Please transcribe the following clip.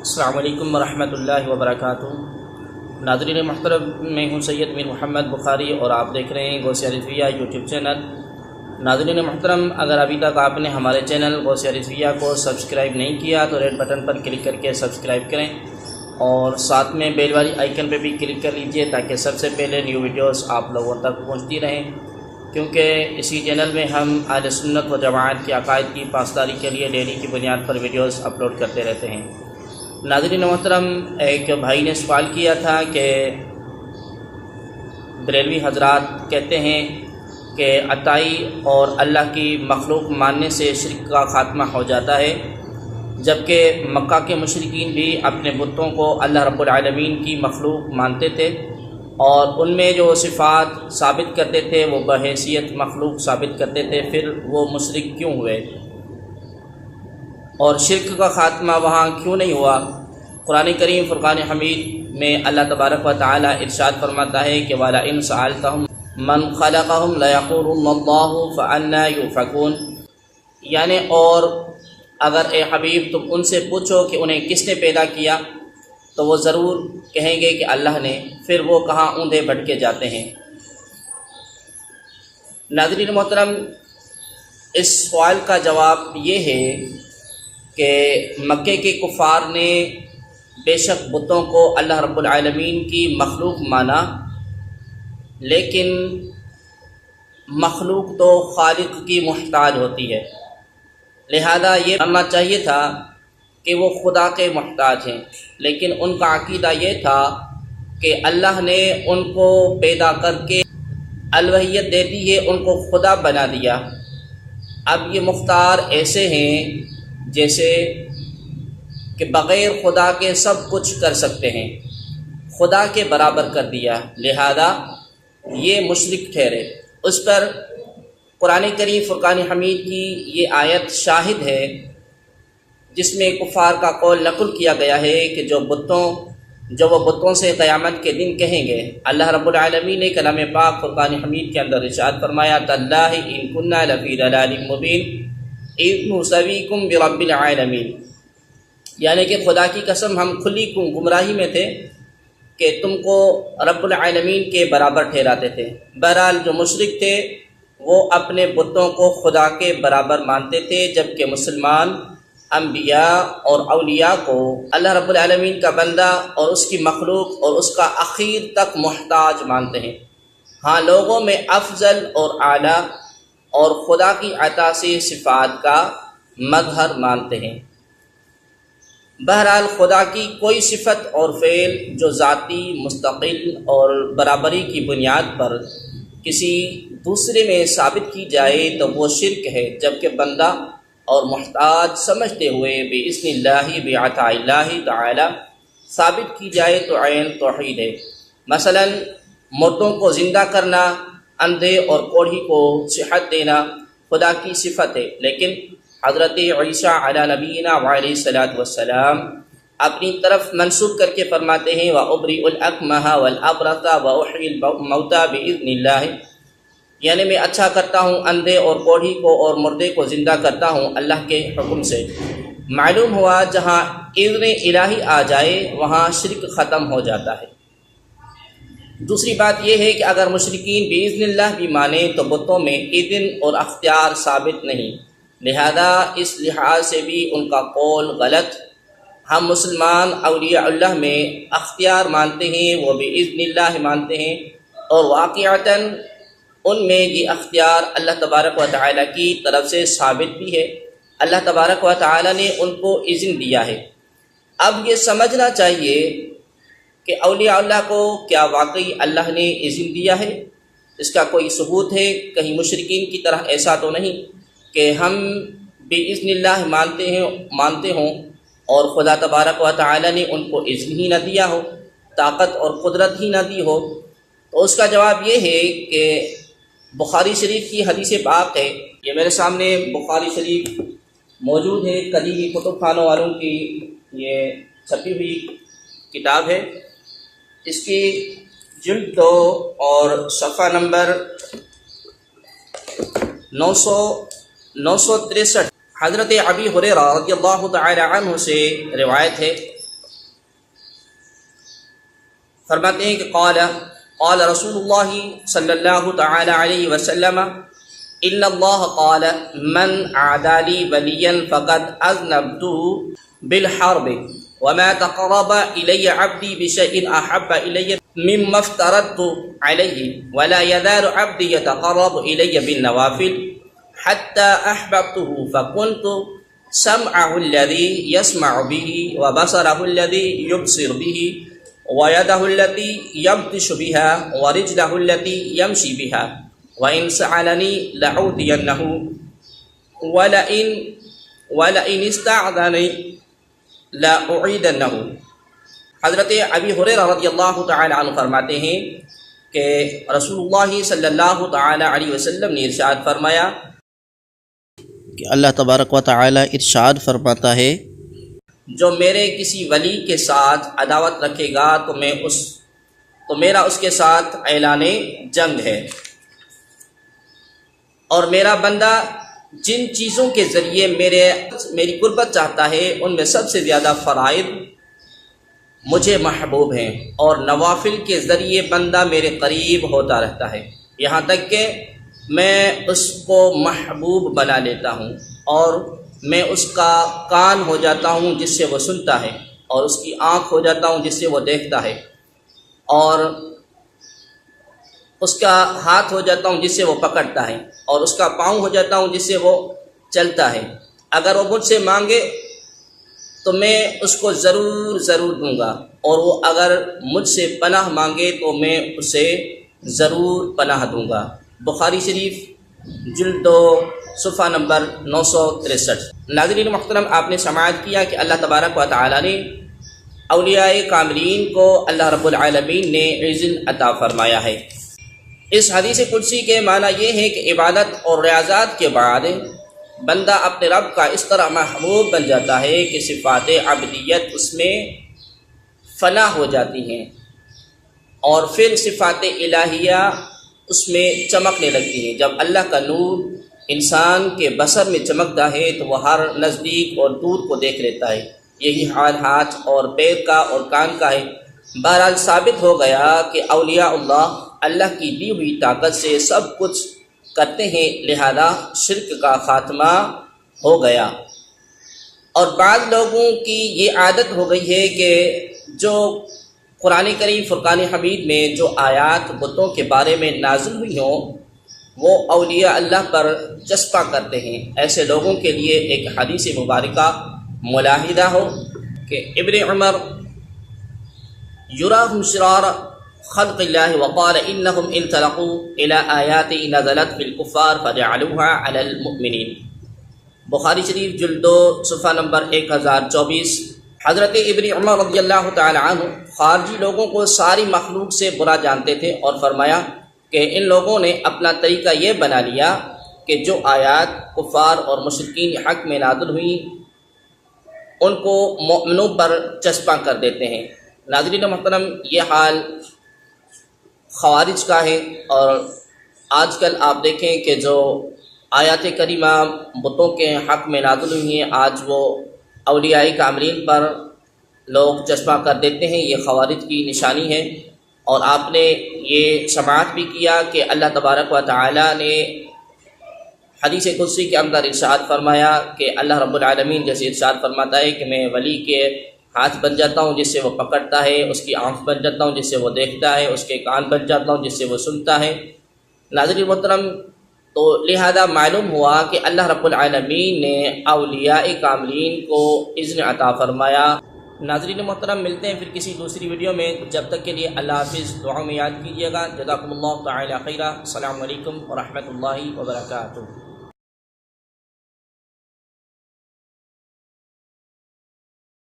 السلام علیکم ورحمۃ اللہ وبرکاتہ۔ ناظرین محترم، میں ہوں سید میر محمد بخاری اور آپ دیکھ رہے ہیں غوثیہ رضویہ یوٹیوب چینل۔ ناظرین محترم، اگر ابھی تک آپ نے ہمارے چینل غوثیہ رضویہ کو سبسکرائب نہیں کیا تو ریڈ بٹن پر کلک کر کے سبسکرائب کریں اور ساتھ میں بیل والی آئیکن پہ بھی کلک کر لیجئے تاکہ سب سے پہلے نیو ویڈیوز آپ لوگوں تک پہنچتی رہیں، کیونکہ اسی چینل میں ہم اہل سنت و جماعت کے عقائد کی پاسداری کے لیے ڈیلی کی بنیاد پر ویڈیوز اپلوڈ کرتے رہتے ہیں۔ ناظرین محترم، ایک بھائی نے سوال کیا تھا کہ بریلوی حضرات کہتے ہیں کہ عطائی اور اللہ کی مخلوق ماننے سے شرک کا خاتمہ ہو جاتا ہے، جبکہ مکہ کے مشرکین بھی اپنے بتوں کو اللہ رب العالمین کی مخلوق مانتے تھے اور ان میں جو صفات ثابت کرتے تھے وہ بحیثیت مخلوق ثابت کرتے تھے، پھر وہ مشرک کیوں ہوئے اور شرک کا خاتمہ وہاں کیوں نہیں ہوا؟ قرآن کریم فرقان حمید میں اللہ تبارک و تعالی ارشاد فرماتا ہے کہ وَلَئِن سَأَلْتَهُم مَّن خَلَقَهُمْ لَيَقُولُنَّ اللَّهُ فَأَنَّىٰ يُؤْفَكُونَ، یعنی اور اگر اے حبیب تم ان سے پوچھو کہ انہیں کس نے پیدا کیا تو وہ ضرور کہیں گے کہ اللہ نے، پھر وہ کہاں اوندھے بھٹکے جاتے ہیں۔ ناظرین محترم، اس سوال کا جواب یہ ہے کہ مکے کے کفار نے بے شک بتوں کو اللہ رب العالمین کی مخلوق مانا، لیکن مخلوق تو خالق کی محتاج ہوتی ہے، لہذا یہ ماننا چاہیے تھا کہ وہ خدا کے محتاج ہیں، لیکن ان کا عقیدہ یہ تھا کہ اللہ نے ان کو پیدا کر کے الوہیت دے دی ہے، ان کو خدا بنا دیا۔ اب یہ مختار ایسے ہیں جیسے کہ بغیر خدا کے سب کچھ کر سکتے ہیں، خدا کے برابر کر دیا، لہذا یہ مشرک ٹھہرے۔ اس پر قرآن کریم فرقان حمید کی یہ آیت شاہد ہے جس میں کفار کا قول نقل کیا گیا ہے کہ جو وہ بتوں سے قیامت کے دن کہیں گے، اللہ رب العالمین نے کلام پاک فرقان حمید کے اندر ارشاد فرمایا تاللہ ان کنا لفی ضلال مبین اذ نسویکم برب العالمین، یعنی کہ خدا کی قسم ہم کھلی گمراہی میں تھے کہ تم کو رب العالمین کے برابر ٹھہراتے تھے۔ بہرحال جو مشرک تھے وہ اپنے بتوں کو خدا کے برابر مانتے تھے، جبکہ مسلمان انبیاء اور اولیاء کو اللہ رب العالمین کا بندہ اور اس کی مخلوق اور اس کا اخیر تک محتاج مانتے ہیں۔ ہاں، لوگوں میں افضل اور اعلیٰ اور خدا کی عطا سے صفات کا مظہر مانتے ہیں۔ بہرحال خدا کی کوئی صفت اور فعل جو ذاتی، مستقل اور برابری کی بنیاد پر کسی دوسرے میں ثابت کی جائے تو وہ شرک ہے، جبکہ بندہ اور محتاج سمجھتے ہوئے بِإِذْنِ اللَّهِ بِعَطَاءِ اللَّهِ تعالی ثابت کی جائے تو عین توحید ہے۔ مثلا مردوں کو زندہ کرنا، اندھے اور کوڑھی کو صحت دینا خدا کی صفت ہے، لیکن حضرت عیسیٰ علی نبینا وعلیہ الصلاۃ والسلام اپنی طرف منسوب کر کے فرماتے ہیں وَأُبْرِئُ الْأَكْمَحَ وَالْأَبْرَصَ وَأُحْيِي الْمَوْتَىٰ بِإِذْنِ اللَّهِ، یعنی میں اچھا کرتا ہوں اندھے اور کوڑھی کو اور مردے کو زندہ کرتا ہوں اللہ کے حکم سے۔ معلوم ہوا جہاں اذن الہی آ جائے وہاں شرک ختم ہو جاتا ہے۔ دوسری بات یہ ہے کہ اگر مشرکین بِإِذْنِ اللَّهِ بھی مانیں تو بتوں میں اذن اور اختیار ثابت نہیں، لہذا اس لحاظ سے بھی ان کا قول غلط۔ ہم مسلمان اولیاء اللہ میں اختیار مانتے ہیں، وہ بِإِذْنِ اللَّهِ مانتے ہیں، اور واقعتاً ان میں یہ اختیار اللہ تبارک و تعالی کی طرف سے ثابت بھی ہے، اللہ تبارک و تعالی نے ان کو اذن دیا ہے۔ اب یہ سمجھنا چاہیے کہ اولیاء اللہ کو کیا واقعی اللہ نے اذن دیا ہے؟ اس کا کوئی ثبوت ہے؟ کہیں مشرکین کی طرح ایسا تو نہیں کہ ہم بِإِذْنِ اللَّهِ مانتے ہوں اور خدا تبارک و تعالی نے ان کو اذن ہی نہ دیا ہو، طاقت اور قدرت ہی نہ دی ہو؟ تو اس کا جواب یہ ہے کہ بخاری شریف کی حدیث پاک ہے، یہ میرے سامنے بخاری شریف موجود ہے، قدیمی کتب خانوں والوں کی یہ چھپی ہوئی کتاب ہے، اس کی جلد 2 اور صفحہ نمبر 963 حضرت ابی ہریرہ رضی اللہ تعالی عنہ سے روایت ہے فرماتے ہیں کہ قال رسول اللہ صلی اللہ تعالی علیہ وسلم ان اللہ قال من عادى لي وليا فقد اذنبته بالحرب وما تقرب الي عبدي بشيء احب الي مما افترضت عليه ولا يزال عبدي يتقرب الي بالنوافل حتى احببته فكنت سمعه الذي يسمع به وبصره الذي يبصر به ويده التي يبطش بها ورجله التي يمشي بها وإن سألني لأعطينه ولئن استعاذني لأعيذنه۔ حضرت ابی ہریرہ رضی اللہ تعالی عنہ فرماتے ہیں کہ رسول اللہ صلی اللہ تعالی علیہ وسلم نے ارشاد فرمایا کہ اللہ تبارک و تعالی ارشاد فرماتا ہے جو میرے کسی ولی کے ساتھ عداوت رکھے گا تو میرا اس کے ساتھ اعلان جنگ ہے، اور میرا بندہ جن چیزوں کے ذریعے میری قربت چاہتا ہے ان میں سب سے زیادہ فرائض مجھے محبوب ہیں، اور نوافل کے ذریعے بندہ میرے قریب ہوتا رہتا ہے، یہاں تک کہ میں اس کو محبوب بنا لیتا ہوں، اور میں اس کا کان ہو جاتا ہوں جس سے وہ سنتا ہے، اور اس کی آنکھ ہو جاتا ہوں جس سے وہ دیکھتا ہے، اور اس کا ہاتھ ہو جاتا ہوں جس سے وہ پکڑتا ہے، اور اس کا پاؤں ہو جاتا ہوں جس سے وہ چلتا ہے۔ اگر وہ مجھ سے مانگے تو میں اس کو ضرور دوں گا، اور وہ اگر مجھ سے پناہ مانگے تو میں اسے ضرور پناہ دوں گا۔ بخاری شریف جلد 2 صفحہ نمبر 963۔ ناظرین محترم، آپ نے سماعت کیا کہ اللہ تبارک و تعالی نے اولیاء کاملین کو اللہ رب العالمین نے عزت عطا فرمایا ہے۔ اس حدیث قدسی کے معنی یہ ہے کہ عبادت اور ریاضات کے بعد بندہ اپنے رب کا اس طرح محبوب بن جاتا ہے کہ صفات عبدیت اس میں فنا ہو جاتی ہیں، اور پھر صفات الہیہ اس میں چمکنے لگتی ہیں۔ جب اللہ کا نور انسان کے بصر میں چمکتا ہے تو وہ ہر نزدیک اور دور کو دیکھ لیتا ہے۔ یہی حال ہاتھ اور پیر کا اور کان کا ہے۔ بہرحال ثابت ہو گیا کہ اولیاء اللہ کی دی ہوئی طاقت سے سب کچھ کرتے ہیں، لہذا شرک کا خاتمہ ہو گیا۔ اور بعض لوگوں کی یہ عادت ہو گئی ہے کہ جو قرآن کریم فرقان حمید میں جو آیات بتوں کے بارے میں نازل ہوئی ہوں وہ اولیاء اللہ پر چسپاں کرتے ہیں۔ ایسے لوگوں کے لیے ایک حدیث مبارکہ ملاحظہ ہو کہ ابن عمر یراہم شرار خلق اللہ وقال انہم انطلقوا الى آیات نزلت فی الکفار فجعلوها علی المؤمنین۔ بخاری شریف جلد 2 صفحہ نمبر 1024۔ حضرت ابن عمر رضی اللہ تعالی عنہ خارجی لوگوں کو ساری مخلوق سے برا جانتے تھے، اور فرمایا کہ ان لوگوں نے اپنا طریقہ یہ بنا لیا کہ جو آیات کفار اور مشرکین حق میں نازل ہوئیں ان کو مومنوں پر چسپاں کر دیتے ہیں۔ ناظرین محترم، یہ حال خوارج کا ہے، اور آج کل آپ دیکھیں کہ جو آیات کریمہ بتوں کے حق میں نازل ہوئی ہیں آج وہ اولیاء کاملین پر لوگ چسپاں کر دیتے ہیں۔ یہ خوارج کی نشانی ہے۔ اور آپ نے یہ سماعت بھی کیا کہ اللہ تبارک و تعالی نے حدیث قدسی کے اندر ارشاد فرمایا کہ اللہ رب العالمین جیسے ارشاد فرماتا ہے کہ میں ولی کے ہاتھ بن جاتا ہوں جس سے وہ پکڑتا ہے، اس کی آنکھ بن جاتا ہوں جس سے وہ دیکھتا ہے، اس کے کان بن جاتا ہوں جس سے وہ سنتا ہے۔ ناظرین محترم، تو لہذا معلوم ہوا کہ اللہ رب العالمین نے اولیاء کاملین کو اذن عطا فرمایا۔ ناظرین محترم، ملتے ہیں پھر کسی دوسری ویڈیو میں، جب تک کے لیے اللہ حافظ، دعا میں یاد کیجیے گا۔ جزاکم اللہ تعالی خیرہ۔ السلام علیکم ورحمۃ اللہ وبرکاتہ۔